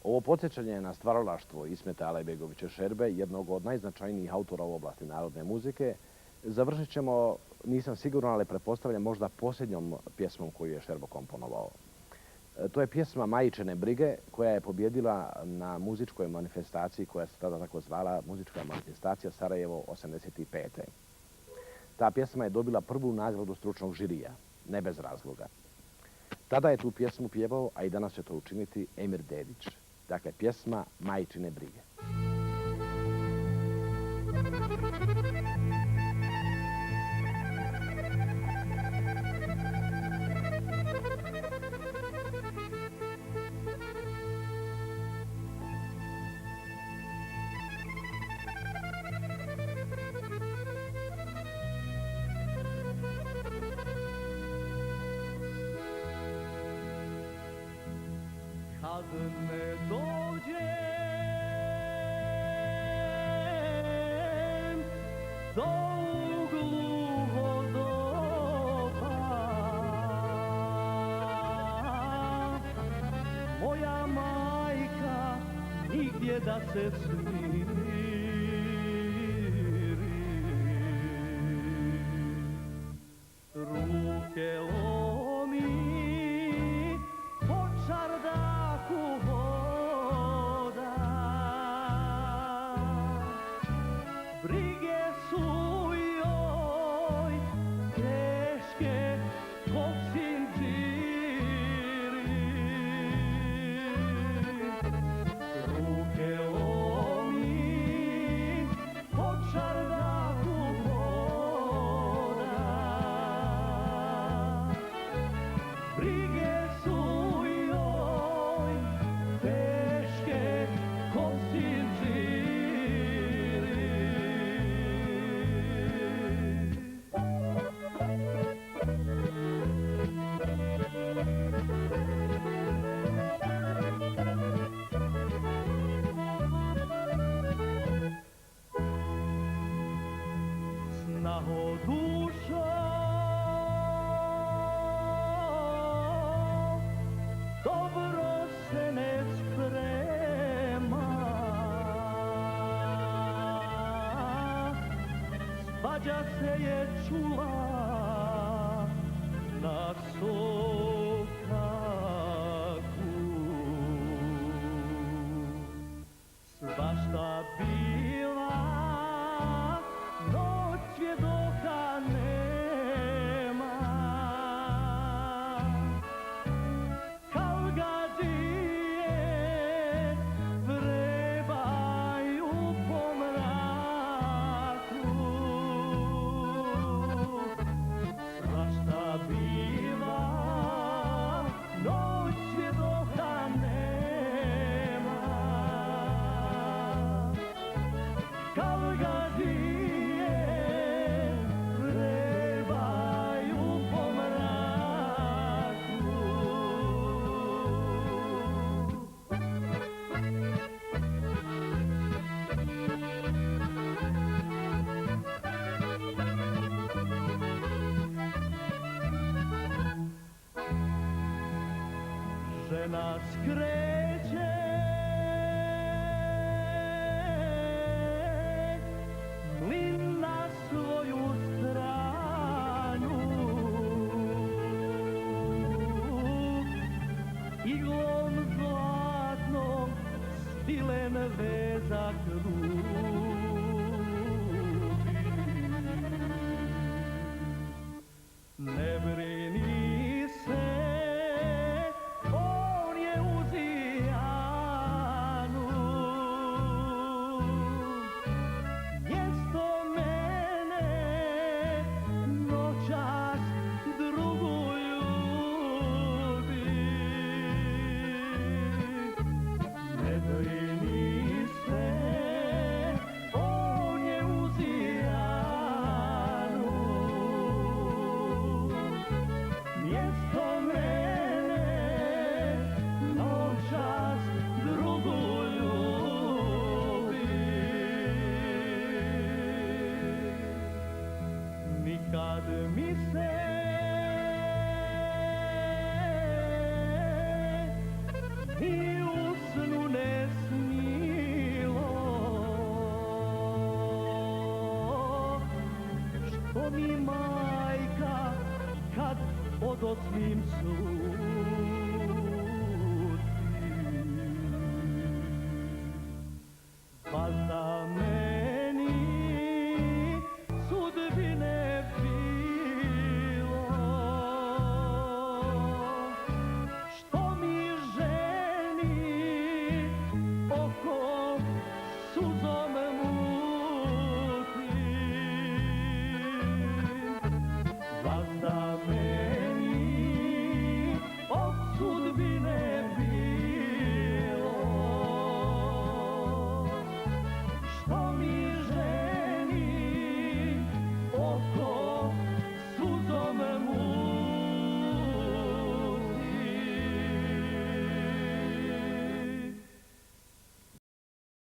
Ovo podsjećanje na stvaralaštvo Ismeta Alajbegovića Šerbe, jednog od najznačajnijih autora u oblasti narodne muzike, završit ćemo, nisam siguran, ali pretpostavljam možda posljednjom pjesmom koju je Šerbo komponovao. To je pjesma Majčine brige koja je pobjedila na muzičkoj manifestaciji koja se tada tako zvala Muzička manifestacija Sarajevo 85. Ta pjesma je dobila prvu nagradu stručnog žirija, ne bez razloga. Tada je tu pjesmu pjevao, a i danas će to učiniti Emir Dedić. Dakle, pjesma Majčine brige. Kad ne dođem do uglu doba, moja majka nigdje da se smiri. Ruke lomi po čardaku voda, brige su joj teške ko sinđiri. Ruke lomi po čardaku voda, brige su joj teške ko sinđiri. Snaho dušo, dobro se ne sprema, svađa se je čula na sokaku. Svašta bila, noć svjedoka nema. Kalgadije vrebaju po mraku. Svašta bila, noć svjedoka nema. Kalgadije vrebaju po mraku. Žena skreće mlin na svoju stranu, iglom zlatnom stilen vezak ruži. Ne brini se, on je u Zijanu. Mjesto mene noćas drugu ljubi. Ne brini se, on je u Zijanu. Mjesto mene noćas drugu ljubi. Nikad mi se ni u snu ne prvotnim suncem.